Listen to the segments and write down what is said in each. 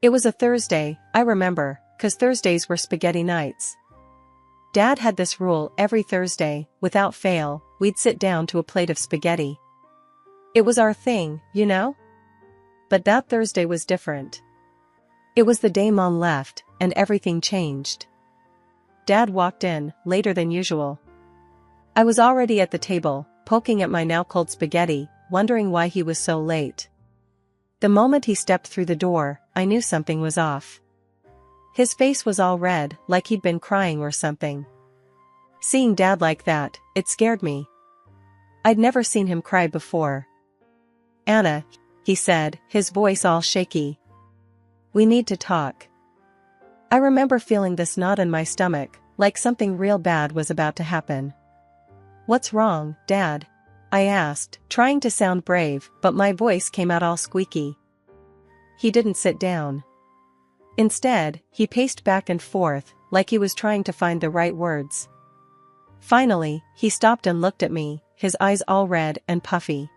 It was a Thursday, I remember, 'cause Thursdays were spaghetti nights. Dad had this rule: every Thursday, without fail, we'd sit down to a plate of spaghetti. It was our thing, you know? But that Thursday was different. It was the day Mom left, and everything changed. Dad walked in, later than usual. I was already at the table, poking at my now cold spaghetti, wondering why he was so late. The moment he stepped through the door, I knew something was off. His face was all red, like he'd been crying or something. Seeing Dad like that, it scared me. I'd never seen him cry before. "Anna," he said, his voice all shaky. "We need to talk." I remember feeling this knot in my stomach, like something real bad was about to happen. "What's wrong, Dad?" I asked, trying to sound brave, but my voice came out all squeaky. He didn't sit down. Instead, he paced back and forth, like he was trying to find the right words. Finally, he stopped and looked at me, his eyes all red and puffy.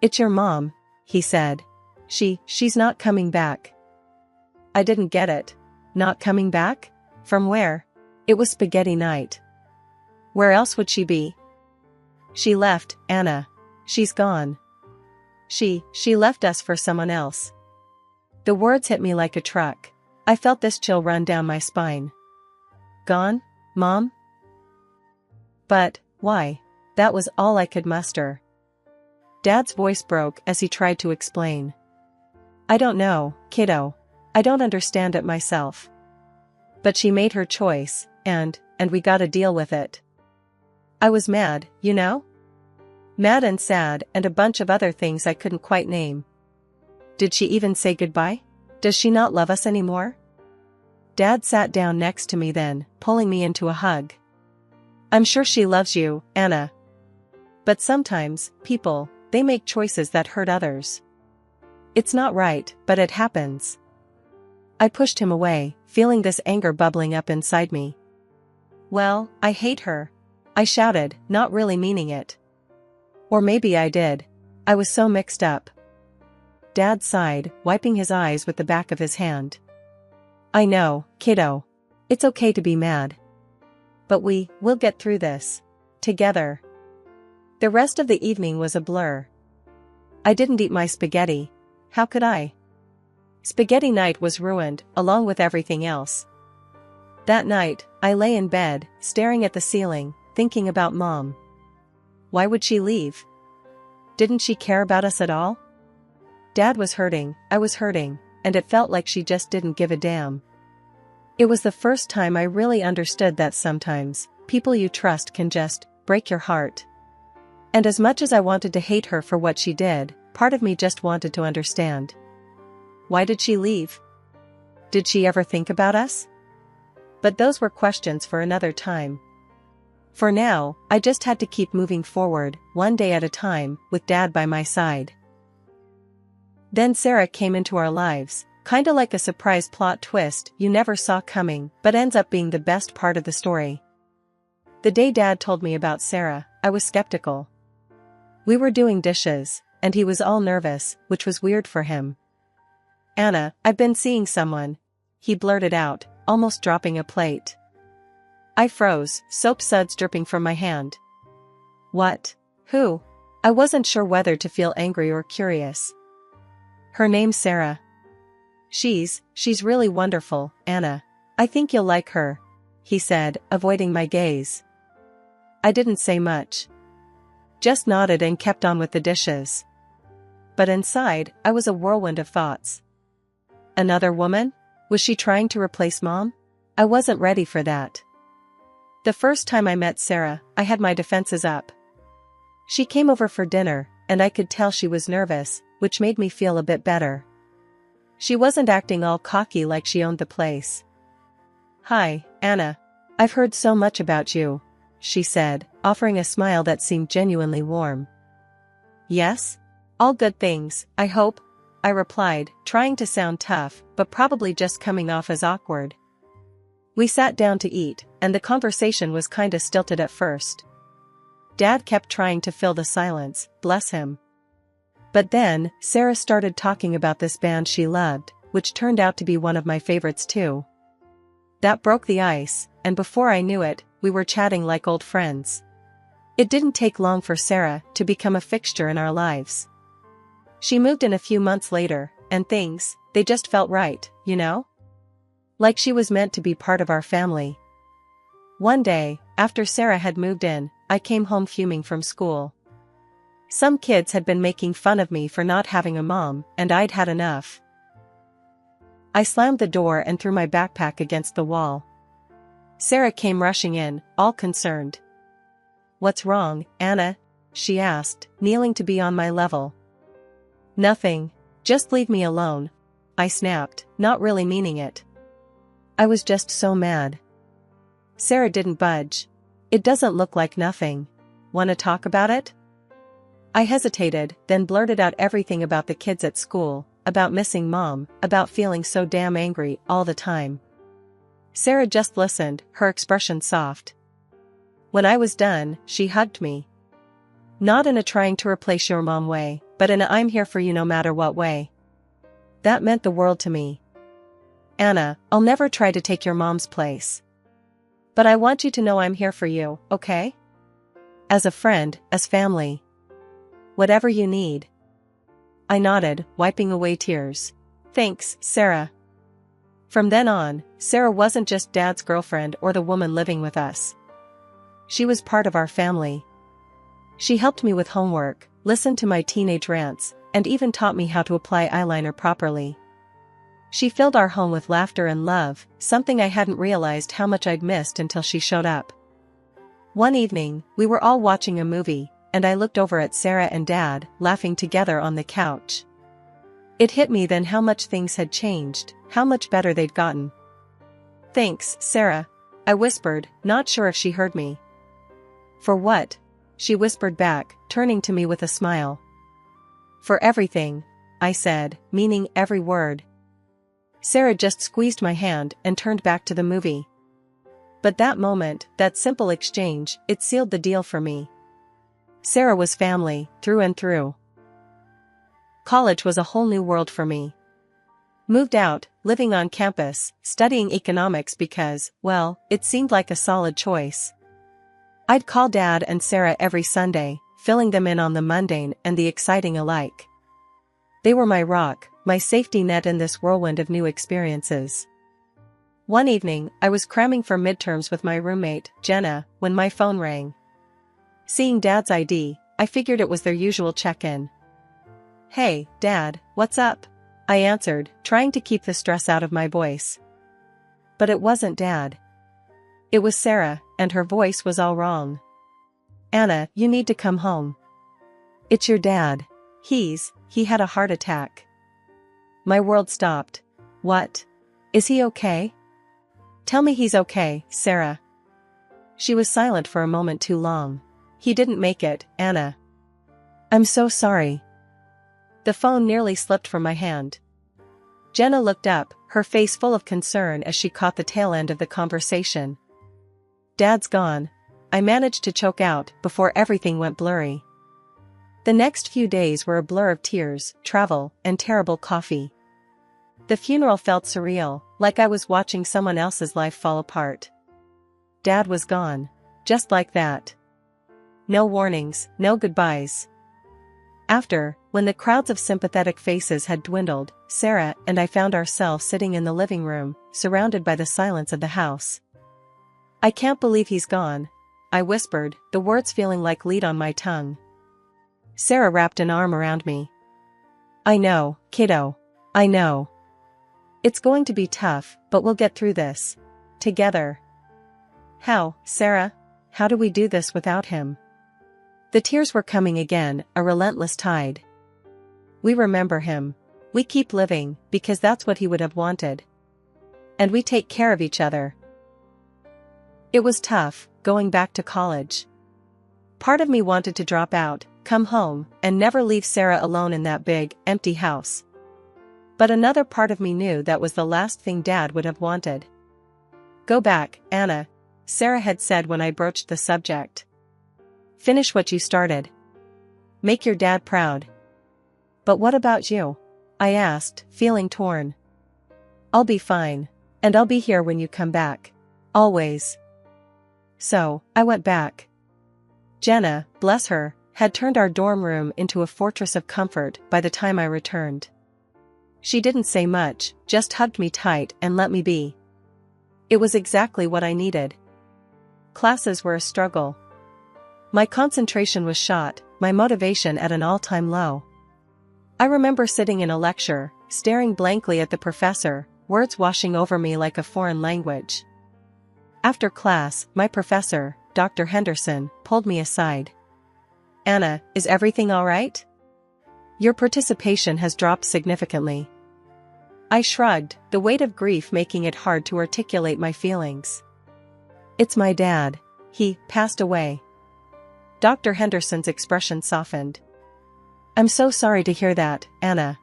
"It's your mom," he said. She's not coming back." I didn't get it. Not coming back? From where? It was spaghetti night. Where else would she be? "She left, Anna. She's gone. She left us for someone else." The words hit me like a truck. I felt this chill run down my spine. "Gone, Mom?" But, why? That was all I could muster. Dad's voice broke as he tried to explain. "I don't know, kiddo. I don't understand it myself. But she made her choice, and we gotta deal with it." I was mad, you know? Mad and sad and a bunch of other things I couldn't quite name. Did she even say goodbye? Does she not love us anymore? Dad sat down next to me then, pulling me into a hug. "I'm sure she loves you, Anna. But sometimes, people, they make choices that hurt others. It's not right, but it happens." I pushed him away, feeling this anger bubbling up inside me. "Well, I hate her," I shouted, not really meaning it. Or maybe I did. I was so mixed up. Dad sighed, wiping his eyes with the back of his hand. "I know, kiddo. It's okay to be mad. But we'll get through this. Together." The rest of the evening was a blur. I didn't eat my spaghetti. How could I? Spaghetti night was ruined, along with everything else. That night, I lay in bed, staring at the ceiling, thinking about Mom. Why would she leave? Didn't she care about us at all? Dad was hurting, I was hurting, and it felt like she just didn't give a damn. It was the first time I really understood that sometimes, people you trust can just break your heart. And as much as I wanted to hate her for what she did, part of me just wanted to understand. Why did she leave? Did she ever think about us? But those were questions for another time. For now, I just had to keep moving forward, one day at a time, with Dad by my side. Then Sarah came into our lives, kinda like a surprise plot twist you never saw coming, but ends up being the best part of the story. The day Dad told me about Sarah, I was skeptical. We were doing dishes, and he was all nervous, which was weird for him. "Anna, I've been seeing someone," he blurted out, almost dropping a plate. I froze, soap suds dripping from my hand. "What? Who?" I wasn't sure whether to feel angry or curious. "Her name's Sarah. She's really wonderful, Anna. I think you'll like her," he said, avoiding my gaze. I didn't say much. Just nodded and kept on with the dishes. But inside, I was a whirlwind of thoughts. Another woman? Was she trying to replace Mom? I wasn't ready for that. The first time I met Sarah, I had my defenses up. She came over for dinner, and I could tell she was nervous, which made me feel a bit better. She wasn't acting all cocky like she owned the place. "Hi, Anna. I've heard so much about you," she said, offering a smile that seemed genuinely warm. "Yes? All good things, I hope," I replied, trying to sound tough, but probably just coming off as awkward. We sat down to eat, and the conversation was kinda stilted at first. Dad kept trying to fill the silence, bless him. But then, Sarah started talking about this band she loved, which turned out to be one of my favorites too. That broke the ice, and before I knew it, we were chatting like old friends. It didn't take long for Sarah to become a fixture in our lives. She moved in a few months later, and things, they just felt right, you know? Like she was meant to be part of our family. One day, after Sarah had moved in, I came home fuming from school. Some kids had been making fun of me for not having a mom, and I'd had enough. I slammed the door and threw my backpack against the wall. Sarah came rushing in, all concerned. "What's wrong, Anna?" she asked, kneeling to be on my level. "Nothing. Just leave me alone," I snapped, not really meaning it. I was just so mad. Sarah didn't budge. "It doesn't look like nothing. Wanna talk about it?" I hesitated, then blurted out everything about the kids at school, about missing mom, about feeling so damn angry all the time. Sarah just listened, her expression soft. When I was done, she hugged me. Not in a trying to replace your mom way, but in a I'm here for you no matter what way. That meant the world to me. "Anna, I'll never try to take your mom's place. But I want you to know I'm here for you, okay? As a friend, as family. Whatever you need." I nodded, wiping away tears. "Thanks, Sarah." From then on, Sarah wasn't just Dad's girlfriend or the woman living with us. She was part of our family. She helped me with homework, listened to my teenage rants, and even taught me how to apply eyeliner properly. She filled our home with laughter and love, something I hadn't realized how much I'd missed until she showed up. One evening, we were all watching a movie, and I looked over at Sarah and Dad, laughing together on the couch. It hit me then how much things had changed, how much better they'd gotten. "Thanks, Sarah," I whispered, not sure if she heard me. "For what?" she whispered back, turning to me with a smile. "For everything," I said, meaning every word. Sarah just squeezed my hand and turned back to the movie. But that moment, that simple exchange, it sealed the deal for me. Sarah was family, through and through. College was a whole new world for me. Moved out, living on campus, studying economics because, well, it seemed like a solid choice. I'd call Dad and Sarah every Sunday, filling them in on the mundane and the exciting alike. They were my rock, my safety net in this whirlwind of new experiences. One evening, I was cramming for midterms with my roommate, Jenna, when my phone rang. Seeing Dad's ID, I figured it was their usual check-in. "Hey, Dad, what's up?" I answered, trying to keep the stress out of my voice. But it wasn't Dad. It was Sarah, and her voice was all wrong. "Anna, you need to come home. It's your dad. He had a heart attack." My world stopped. "What? Is he okay? Tell me he's okay, Sarah." She was silent for a moment too long. "He didn't make it, Anna." "I'm so sorry." The phone nearly slipped from my hand. Jenna looked up, her face full of concern as she caught the tail end of the conversation. "Dad's gone," I managed to choke out before everything went blurry. The next few days were a blur of tears, travel, and terrible coffee. The funeral felt surreal, like I was watching someone else's life fall apart. Dad was gone. Just like that. No warnings, no goodbyes. After, when the crowds of sympathetic faces had dwindled, Sarah and I found ourselves sitting in the living room, surrounded by the silence of the house. "I can't believe he's gone," I whispered, the words feeling like lead on my tongue. Sarah wrapped an arm around me. "I know, kiddo. I know. It's going to be tough, but we'll get through this. Together." "How, Sarah? How do we do this without him?" The tears were coming again, a relentless tide. "We remember him. We keep living, because that's what he would have wanted. And we take care of each other." It was tough, going back to college. Part of me wanted to drop out, come home, and never leave Sarah alone in that big, empty house. But another part of me knew that was the last thing Dad would have wanted. "Go back, Anna," Sarah had said when I broached the subject. "Finish what you started. Make your dad proud." "But what about you?" I asked, feeling torn. I'll be fine. And I'll be here when you come back. Always. So, I went back. Jenna, bless her, had turned our dorm room into a fortress of comfort by the time I returned. She didn't say much, just hugged me tight and let me be. It was exactly what I needed. Classes were a struggle. My concentration was shot, my motivation at an all-time low. I remember sitting in a lecture, staring blankly at the professor, words washing over me like a foreign language. After class, my professor, Dr. Henderson, pulled me aside. "Anna, is everything all right? Your participation has dropped significantly." I shrugged, the weight of grief making it hard to articulate my feelings. "It's my dad. He passed away." Dr. Henderson's expression softened. "I'm so sorry to hear that, Anna.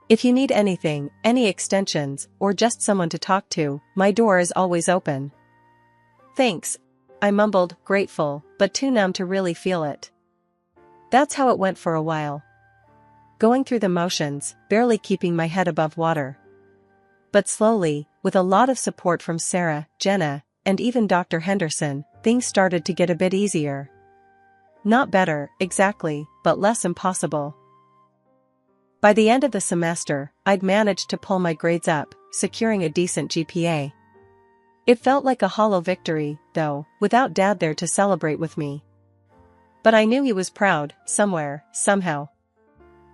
If you need anything, any extensions, or just someone to talk to, my door is always open." "Thanks," I mumbled, grateful, but too numb to really feel it. That's how it went for a while. Going through the motions, barely keeping my head above water. But slowly, with a lot of support from Sarah, Jenna, and even Dr. Henderson, things started to get a bit easier. Not better, exactly, but less impossible. By the end of the semester, I'd managed to pull my grades up, securing a decent GPA. It felt like a hollow victory, though, without Dad there to celebrate with me. But I knew he was proud, somewhere, somehow.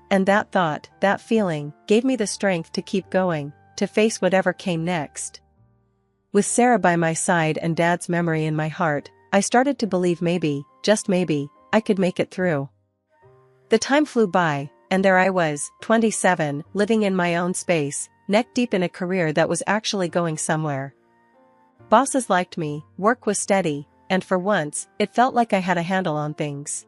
And that thought, that feeling, gave me the strength to keep going, to face whatever came next. With Sarah by my side and Dad's memory in my heart, I started to believe maybe, just maybe, I could make it through. The time flew by, and there I was, 27, living in my own space, neck deep in a career that was actually going somewhere. Bosses liked me, work was steady, and for once, it felt like I had a handle on things.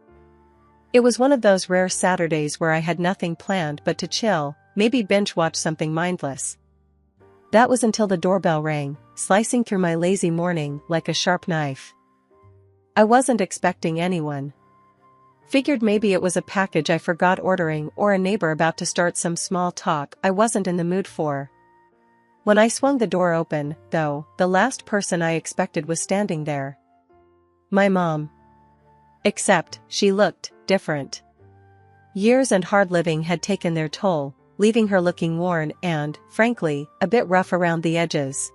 It was one of those rare Saturdays where I had nothing planned but to chill, maybe binge-watch something mindless. That was until the doorbell rang, slicing through my lazy morning like a sharp knife. I wasn't expecting anyone. Figured maybe it was a package I forgot ordering or a neighbor about to start some small talk I wasn't in the mood for. When I swung the door open, though, the last person I expected was standing there. My mom. Except, she looked different. Years and hard living had taken their toll, leaving her looking worn and, frankly, a bit rough around the edges.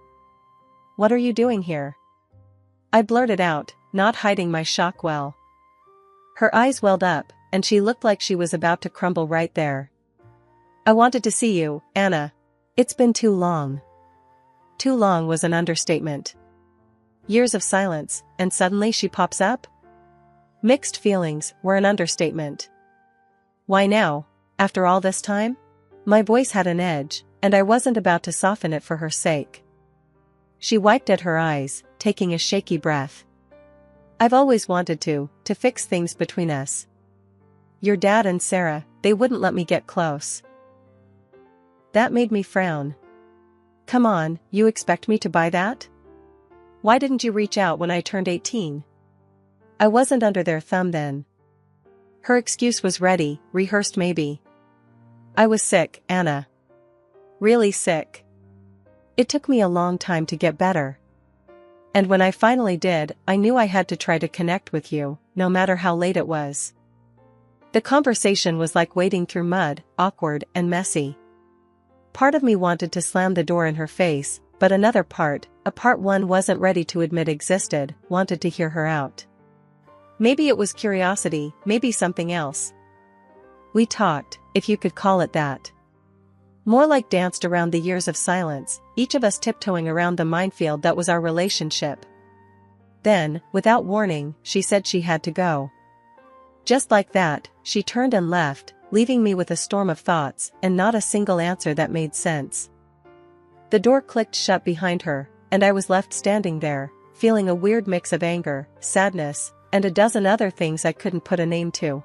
"What are you doing here?" I blurted out, not hiding my shock well. Her eyes welled up, and she looked like she was about to crumble right there. "I wanted to see you, Anna. It's been too long." Too long was an understatement. Years of silence, and suddenly she pops up? Mixed feelings were an understatement. Why now, after all this time? My voice had an edge, and I wasn't about to soften it for her sake. She wiped at her eyes, taking a shaky breath. "I've always wanted to fix things between us. Your dad and Sarah, they wouldn't let me get close." That made me frown. "Come on, you expect me to buy that? Why didn't you reach out when I turned 18? I wasn't under their thumb then." Her excuse was ready, rehearsed maybe. "I was sick, Anna. Really sick. It took me a long time to get better. And when I finally did, I knew I had to try to connect with you, no matter how late it was." The conversation was like wading through mud, awkward and messy. Part of me wanted to slam the door in her face, but another part, a part one wasn't ready to admit existed, wanted to hear her out. Maybe it was curiosity, maybe something else. We talked, if you could call it that. More like danced around the years of silence, each of us tiptoeing around the minefield that was our relationship. Then, without warning, she said she had to go. Just like that, she turned and left, leaving me with a storm of thoughts and not a single answer that made sense. The door clicked shut behind her, and I was left standing there, feeling a weird mix of anger, sadness, and a dozen other things I couldn't put a name to.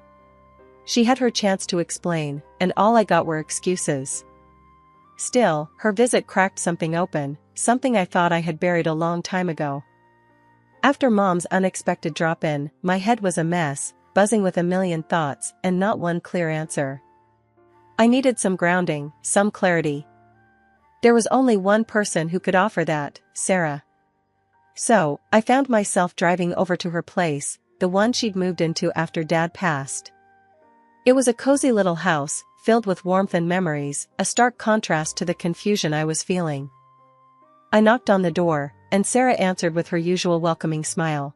She had her chance to explain, and all I got were excuses. Still, her visit cracked something open, something I thought I had buried a long time ago. After Mom's unexpected drop-in, my head was a mess, buzzing with a million thoughts and not one clear answer. I needed some grounding, some clarity. There was only one person who could offer that, Sarah. So, I found myself driving over to her place, the one she'd moved into after Dad passed. It was a cozy little house, filled with warmth and memories, a stark contrast to the confusion I was feeling. I knocked on the door, and Sarah answered with her usual welcoming smile.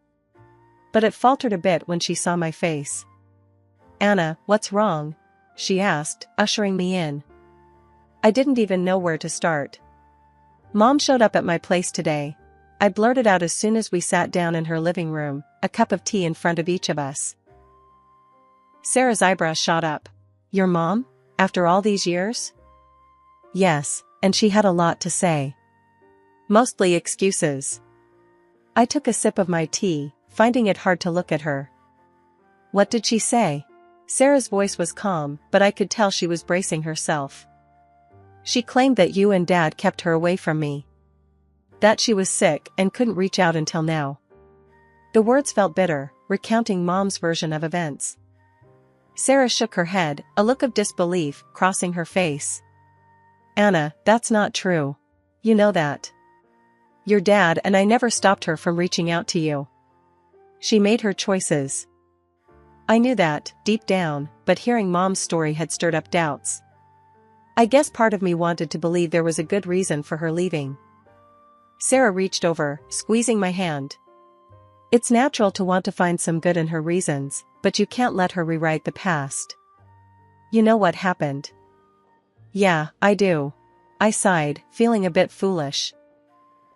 But it faltered a bit when she saw my face. "Anna, what's wrong?" she asked, ushering me in. I didn't even know where to start. "Mom showed up at my place today," I blurted out as soon as we sat down in her living room, a cup of tea in front of each of us. Sarah's eyebrows shot up. "Your mom? After all these years?" "Yes, and she had a lot to say. Mostly excuses." I took a sip of my tea, finding it hard to look at her. "What did she say?" Sarah's voice was calm, but I could tell she was bracing herself. "She claimed that you and Dad kept her away from me. That she was sick and couldn't reach out until now." The words felt bitter, recounting Mom's version of events. Sarah shook her head, a look of disbelief crossing her face. "Anna, that's not true. You know that. Your dad and I never stopped her from reaching out to you. She made her choices." I knew that, deep down, but hearing Mom's story had stirred up doubts. I guess part of me wanted to believe there was a good reason for her leaving. Sarah reached over, squeezing my hand. "It's natural to want to find some good in her reasons, but you can't let her rewrite the past. You know what happened." "Yeah, I do." I sighed, feeling a bit foolish.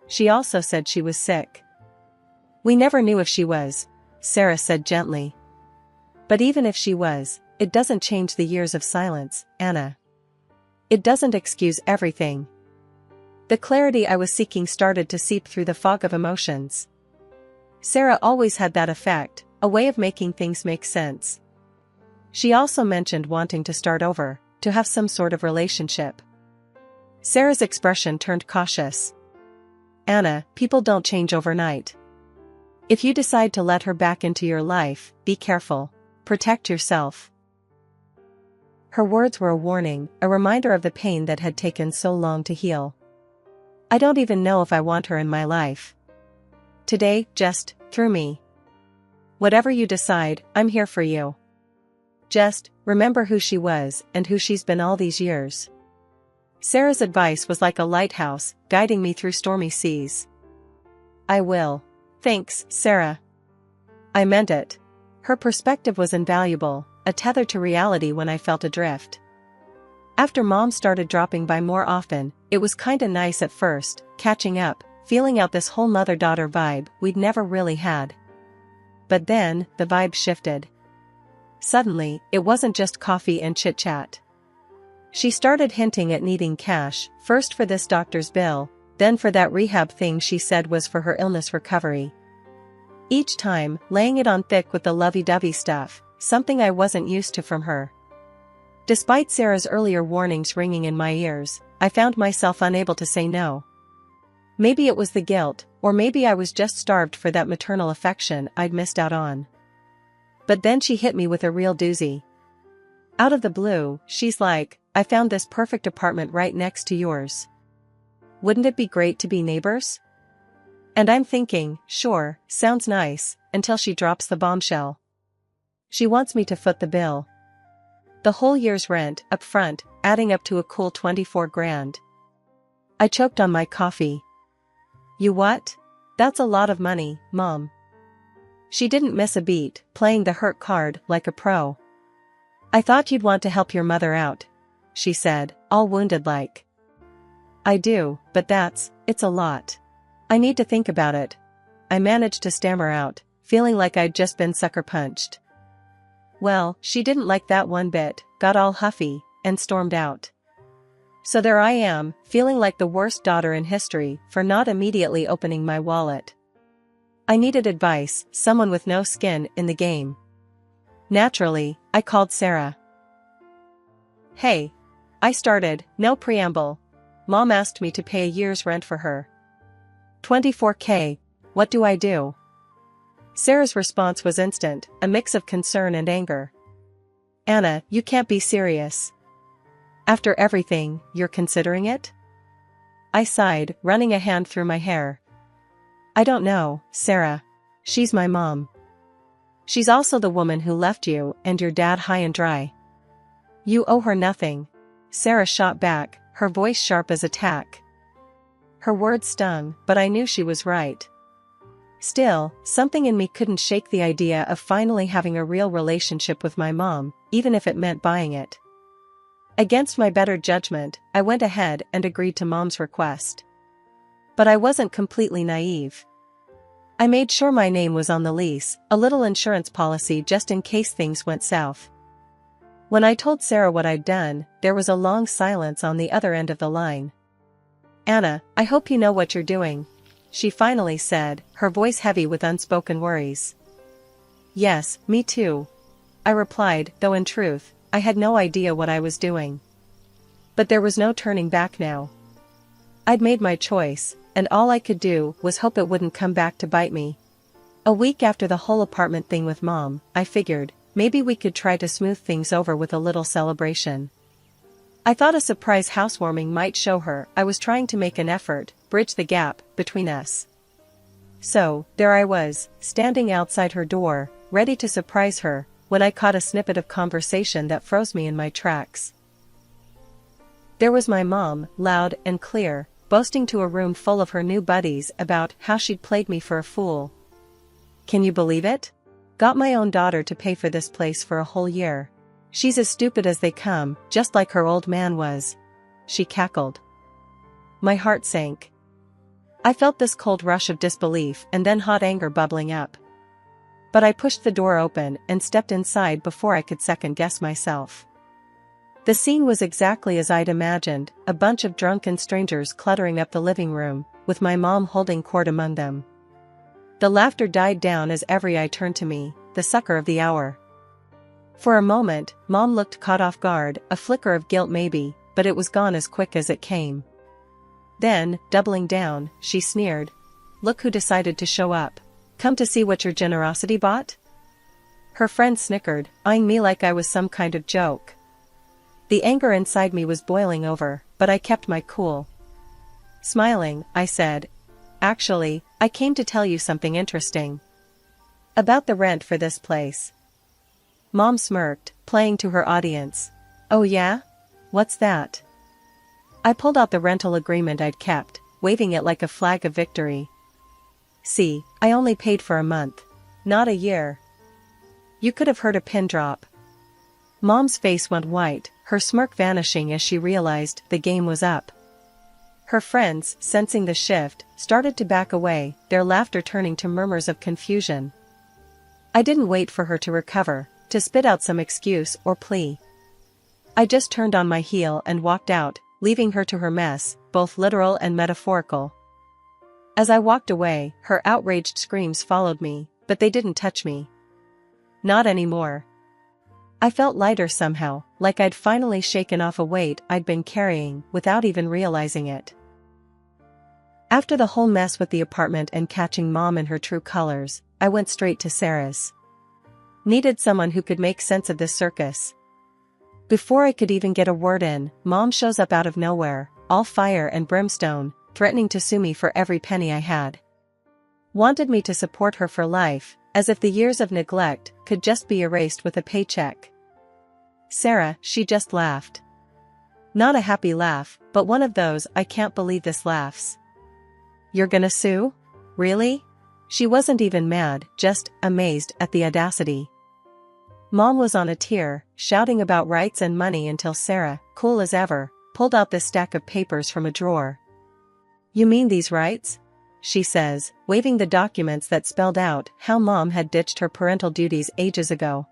"She also said she was sick." "We never knew if she was," Sarah said gently. "But even if she was, it doesn't change the years of silence, Anna. It doesn't excuse everything." The clarity I was seeking started to seep through the fog of emotions. Sarah always had that effect, a way of making things make sense. She also mentioned wanting to start over, to have some sort of relationship. Sarah's expression turned cautious. "Anna, people don't change overnight. If you decide to let her back into your life, be careful. Protect yourself." Her words were a warning, a reminder of the pain that had taken so long to heal. I don't even know if I want her in my life. Today, just, through me. Whatever you decide, I'm here for you. Just, remember who she was, and who she's been all these years. Sarah's advice was like a lighthouse, guiding me through stormy seas. "I will." "Thanks, Sarah." I meant it. Her perspective was invaluable, a tether to reality when I felt adrift. After Mom started dropping by more often, it was kinda nice at first, catching up, feeling out this whole mother-daughter vibe we'd never really had. But then, the vibe shifted. Suddenly, it wasn't just coffee and chit-chat. She started hinting at needing cash, first for this doctor's bill, then for that rehab thing she said was for her illness recovery. Each time, laying it on thick with the lovey-dovey stuff, something I wasn't used to from her. Despite Sarah's earlier warnings ringing in my ears, I found myself unable to say no. Maybe it was the guilt, or maybe I was just starved for that maternal affection I'd missed out on. But then she hit me with a real doozy. Out of the blue, she's like, "I found this perfect apartment right next to yours. Wouldn't it be great to be neighbors?" And I'm thinking, sure, sounds nice, until she drops the bombshell. She wants me to foot the bill. The whole year's rent, up front, adding up to a cool 24 grand. I choked on my coffee. "You what? That's a lot of money, Mom." She didn't miss a beat, playing the hurt card like a pro. "I thought you'd want to help your mother out," she said, all wounded-like. "I do, but it's a lot. I need to think about it." I managed to stammer out, feeling like I'd just been sucker-punched. Well, she didn't like that one bit, got all huffy, and stormed out. So there I am, feeling like the worst daughter in history for not immediately opening my wallet. I needed advice, someone with no skin in the game. Naturally, I called Sarah. "Hey." I started, no preamble. "Mom asked me to pay a year's rent for her. 24K, what do I do?" Sarah's response was instant, a mix of concern and anger. "Anna, you can't be serious. After everything, you're considering it?" I sighed, running a hand through my hair. I don't know, Sarah. She's my mom. She's also the woman who left you and your dad high and dry. You owe her nothing. Sarah shot back, her voice sharp as a tack. Her words stung, but I knew she was right. Still, something in me couldn't shake the idea of finally having a real relationship with my mom, even if it meant buying it. Against my better judgment, I went ahead and agreed to Mom's request. But I wasn't completely naive. I made sure my name was on the lease, a little insurance policy just in case things went south. When I told Sarah what I'd done, there was a long silence on the other end of the line. Anna, I hope you know what you're doing, she finally said, her voice heavy with unspoken worries. Yes, me too, I replied, though in truth, I had no idea what I was doing. But there was no turning back now. I'd made my choice, and all I could do was hope it wouldn't come back to bite me. A week after the whole apartment thing with Mom, I figured, maybe we could try to smooth things over with a little celebration. I thought a surprise housewarming might show her I was trying to make an effort, bridge the gap between us. So, there I was, standing outside her door, ready to surprise her, when I caught a snippet of conversation that froze me in my tracks. There was my mom, loud and clear, boasting to a room full of her new buddies about how she'd played me for a fool. Can you believe it? Got my own daughter to pay for this place for a whole year. She's as stupid as they come, just like her old man was. She cackled. My heart sank. I felt this cold rush of disbelief and then hot anger bubbling up. But I pushed the door open and stepped inside before I could second-guess myself. The scene was exactly as I'd imagined, a bunch of drunken strangers cluttering up the living room, with my mom holding court among them. The laughter died down as every eye turned to me, the sucker of the hour. For a moment, Mom looked caught off guard, a flicker of guilt maybe, but it was gone as quick as it came. Then, doubling down, she sneered. Look who decided to show up. Come to see what your generosity bought? Her friend snickered, eyeing me like I was some kind of joke. The anger inside me was boiling over, but I kept my cool. Smiling, I said, actually, I came to tell you something interesting. About the rent for this place. Mom smirked, playing to her audience. Oh yeah? What's that? I pulled out the rental agreement I'd kept, waving it like a flag of victory. See, I only paid for a month. Not a year. You could have heard a pin drop. Mom's face went white, her smirk vanishing as she realized the game was up. Her friends, sensing the shift, started to back away, their laughter turning to murmurs of confusion. I didn't wait for her to recover, to spit out some excuse or plea. I just turned on my heel and walked out, leaving her to her mess, both literal and metaphorical. As I walked away, her outraged screams followed me, but they didn't touch me. Not anymore. I felt lighter somehow, like I'd finally shaken off a weight I'd been carrying without even realizing it. After the whole mess with the apartment and catching Mom in her true colors, I went straight to Sarah's. Needed someone who could make sense of this circus. Before I could even get a word in, Mom shows up out of nowhere, all fire and brimstone, threatening to sue me for every penny I had. Wanted me to support her for life, as if the years of neglect could just be erased with a paycheck. Sarah, she just laughed. Not a happy laugh, but one of those I can't believe this laughs. You're gonna sue? Really? She wasn't even mad, just amazed at the audacity. Mom was on a tear, shouting about rights and money until Sarah, cool as ever, pulled out this stack of papers from a drawer. You mean these rights? She says, waving the documents that spelled out how Mom had ditched her parental duties ages ago.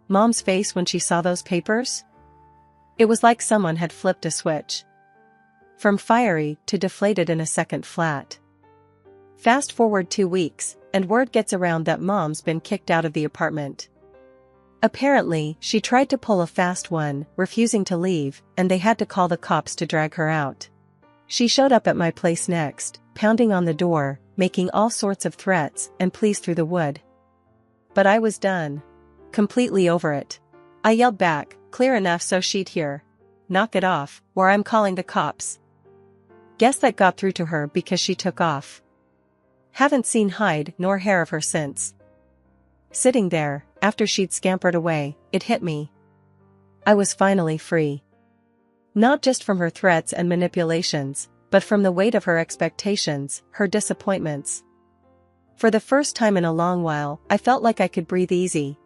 Mom's face when she saw those papers? It was like someone had flipped a switch. From fiery to deflated in a second flat. Fast forward 2 weeks, and word gets around that Mom's been kicked out of the apartment. Apparently, she tried to pull a fast one, refusing to leave, and they had to call the cops to drag her out. She showed up at my place next, pounding on the door, making all sorts of threats and pleas through the wood. But I was done. Completely over it. I yelled back, clear enough so she'd hear. Knock it off, or I'm calling the cops. Guess that got through to her because she took off. Haven't seen hide nor hair of her since. Sitting there, after she'd scampered away, it hit me. I was finally free. Not just from her threats and manipulations, but from the weight of her expectations, her disappointments. For the first time in a long while, I felt like I could breathe easy,